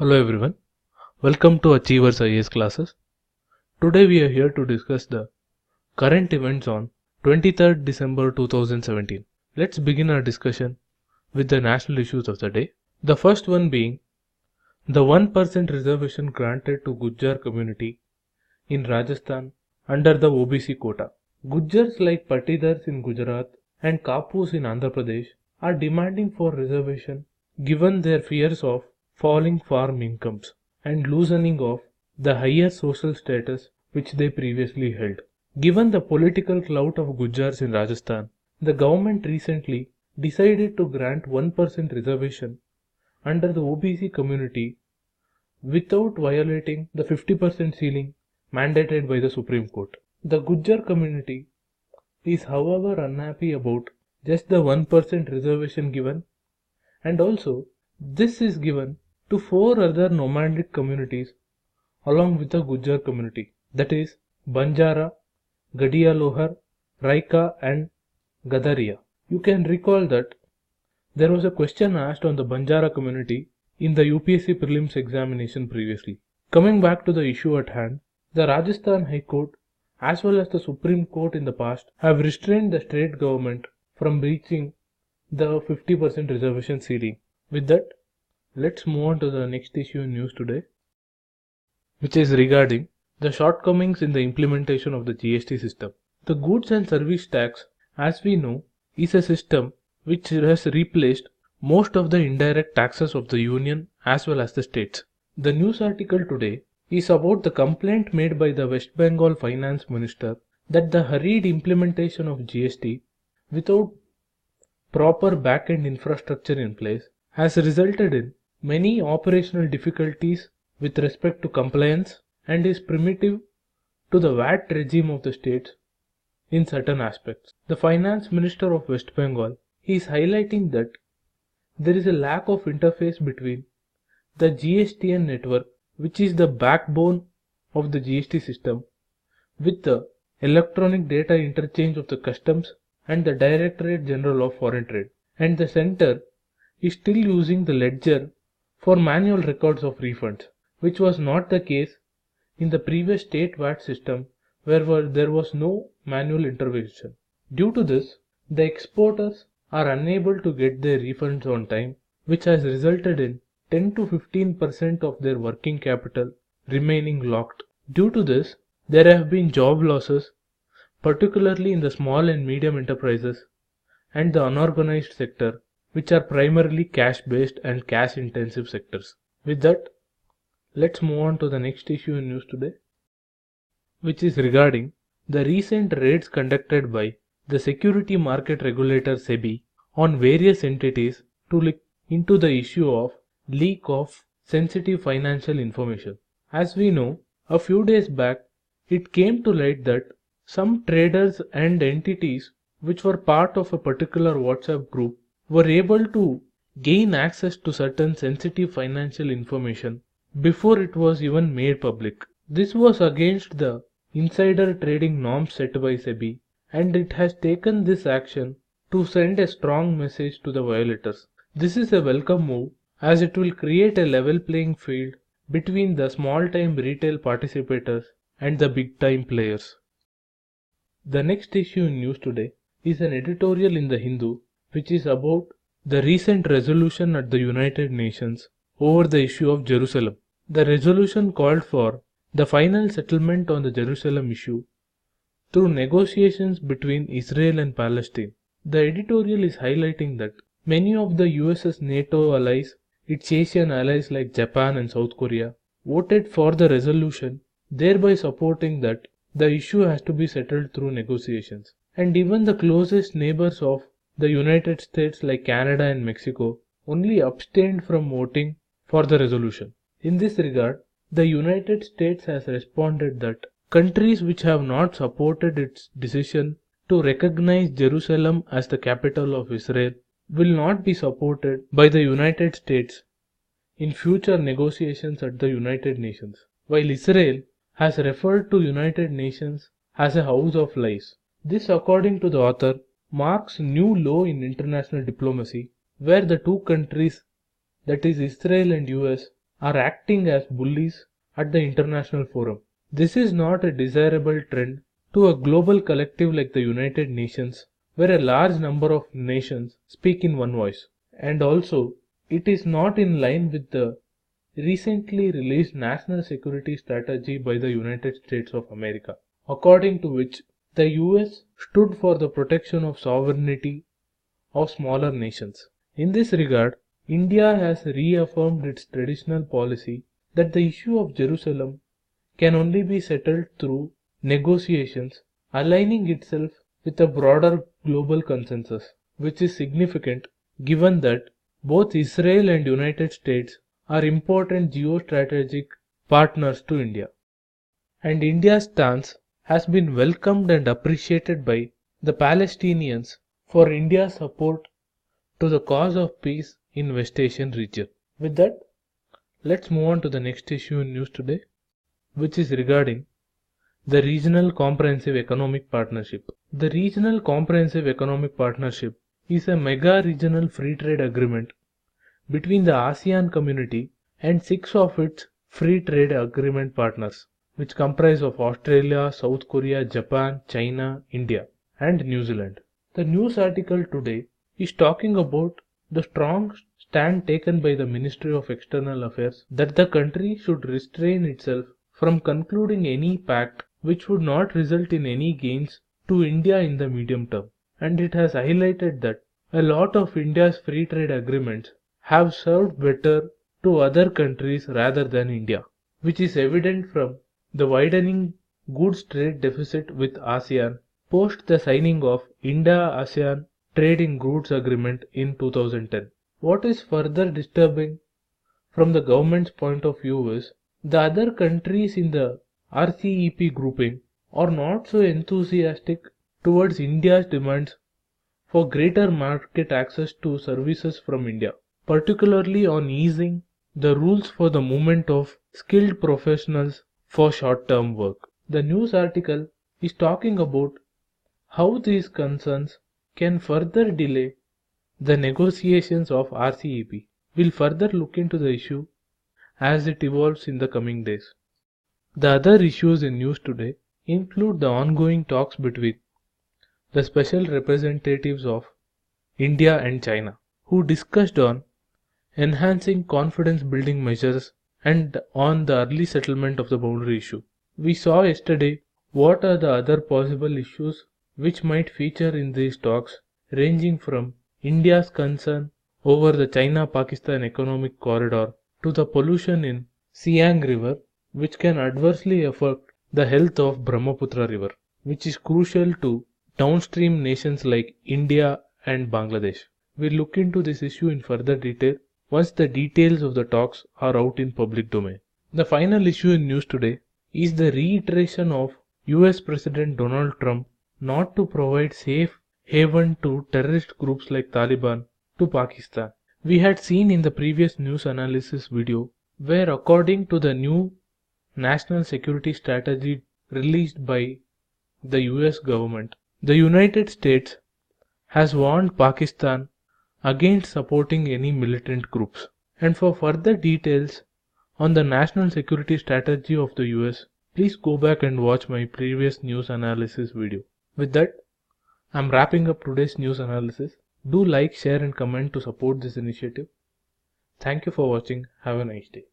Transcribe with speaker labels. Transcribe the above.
Speaker 1: Hello everyone, welcome to Achievers IAS classes. Today we are here to discuss the current events on 23rd December 2017. Let's begin our discussion with the national issues of the day. The first one being the 1% reservation granted to Gujjar community in Rajasthan under the OBC quota. Gujjars like Patidars in Gujarat and Kapus in Andhra Pradesh are demanding for reservation given their fears of falling farm incomes and loosening of the higher social status which they previously held. Given the political clout of Gujjars in Rajasthan, the government recently decided to grant 1% reservation under the OBC community without violating the 50% ceiling mandated by the Supreme Court. The Gujjar community is however unhappy about just the 1% reservation given, and also this is given to 4 other nomadic communities along with the Gujjar community, that is Banjara, Gadia Lohar, Raika and Gadaria. You can recall that there was a question asked on the Banjara community in the UPSC prelims examination previously. Coming back to the issue at hand, the Rajasthan High Court as well as the Supreme Court in the past have restrained the state government from reaching the 50% reservation ceiling. With that, let's move on to the next issue in news today, which is regarding the shortcomings in the implementation of the GST system. The goods and service tax, as we know, is a system which has replaced most of the indirect taxes of the union as well as the states. The news article today is about the complaint made by the West Bengal finance minister that the hurried implementation of GST without proper back-end infrastructure in place has resulted in many operational difficulties with respect to compliance and is primitive to the VAT regime of the states in certain aspects. The finance minister of West Bengal is highlighting that there is a lack of interface between the GSTN network, which is the backbone of the GST system, with the electronic data interchange of the customs and the Directorate General of Foreign Trade, and the center is still using the ledger for manual records of refunds, which was not the case in the previous state VAT system where there was no manual intervention. Due to this, the exporters are unable to get their refunds on time, which has resulted in 10 to 15% of their working capital remaining locked. Due to this, there have been job losses, particularly in the small and medium enterprises and the unorganized sector, which are primarily cash-based and cash-intensive sectors. With that, let's move on to the next issue in news today, which is regarding the recent raids conducted by the security market regulator SEBI on various entities to look into the issue of leak of sensitive financial information. As we know, a few days back, it came to light that some traders and entities which were part of a particular WhatsApp group were able to gain access to certain sensitive financial information before it was even made public. This was against the insider trading norms set by SEBI, and it has taken this action to send a strong message to the violators. This is a welcome move as it will create a level playing field between the small-time retail participators and the big-time players. The next issue in news today is an editorial in the Hindu which is about the recent resolution at the United Nations over the issue of Jerusalem. The resolution called for the final settlement on the Jerusalem issue through negotiations between Israel and Palestine. The editorial is highlighting that many of the US's NATO allies, its Asian allies like Japan and South Korea, voted for the resolution, thereby supporting that the issue has to be settled through negotiations. And even the closest neighbors of the United States like Canada and Mexico only abstained from voting for the resolution. In this regard, the United States has responded that countries which have not supported its decision to recognize Jerusalem as the capital of Israel will not be supported by the United States in future negotiations at the United Nations, while Israel has referred to United Nations as a house of lies. This, according to the author, marks new low in international diplomacy, where the two countries, that is Israel and US, are acting as bullies at the international forum. This is not a desirable trend to a global collective like the United Nations, where a large number of nations speak in one voice. And also, it is not in line with the recently released National Security Strategy by the United States of America, according to which the US stood for the protection of sovereignty of smaller nations. In this regard, India has reaffirmed its traditional policy that the issue of Jerusalem can only be settled through negotiations, aligning itself with a broader global consensus, which is significant given that both Israel and United States are important geostrategic partners to India. And India's stance has been welcomed and appreciated by the Palestinians for India's support to the cause of peace in West Asian region. With that, let's move on to the next issue in news today, which is regarding the Regional Comprehensive Economic Partnership. The Regional Comprehensive Economic Partnership is a mega regional free trade agreement between the ASEAN community and 6 of its free trade agreement partners, which comprise of Australia, South Korea, Japan, China, India, and New Zealand. The news article today is talking about the strong stand taken by the Ministry of External Affairs that the country should restrain itself from concluding any pact which would not result in any gains to India in the medium term. And it has highlighted that a lot of India's free trade agreements have served better to other countries rather than India, which is evident from the widening goods trade deficit with ASEAN post the signing of India-ASEAN Trade in Goods Agreement in 2010. What is further disturbing from the government's point of view is the other countries in the RCEP grouping are not so enthusiastic towards India's demands for greater market access to services from India, particularly on easing the rules for the movement of skilled professionals for short-term work. The news article is talking about how these concerns can further delay the negotiations of RCEP. We'll further look into the issue as it evolves in the coming days. The other issues in news today include the ongoing talks between the special representatives of India and China, who discussed on enhancing confidence building measures and on the early settlement of the boundary issue. We saw yesterday what are the other possible issues which might feature in these talks, ranging from India's concern over the China-Pakistan economic corridor to the pollution in Siang River, which can adversely affect the health of Brahmaputra River, which is crucial to downstream nations like India and Bangladesh. We'll look into this issue in further detail once the details of the talks are out in public domain. The final issue in news today is the reiteration of US President Donald Trump not to provide safe haven to terrorist groups like Taliban to Pakistan. We had seen in the previous news analysis video where, according to the new national security strategy released by the US government, the United States has warned Pakistan against supporting any militant groups. And for further details on the national security strategy of the US, please go back and watch my previous news analysis video. With that, I'm wrapping up today's news analysis. Do like, share and comment to support this initiative. Thank you for watching. Have a nice day.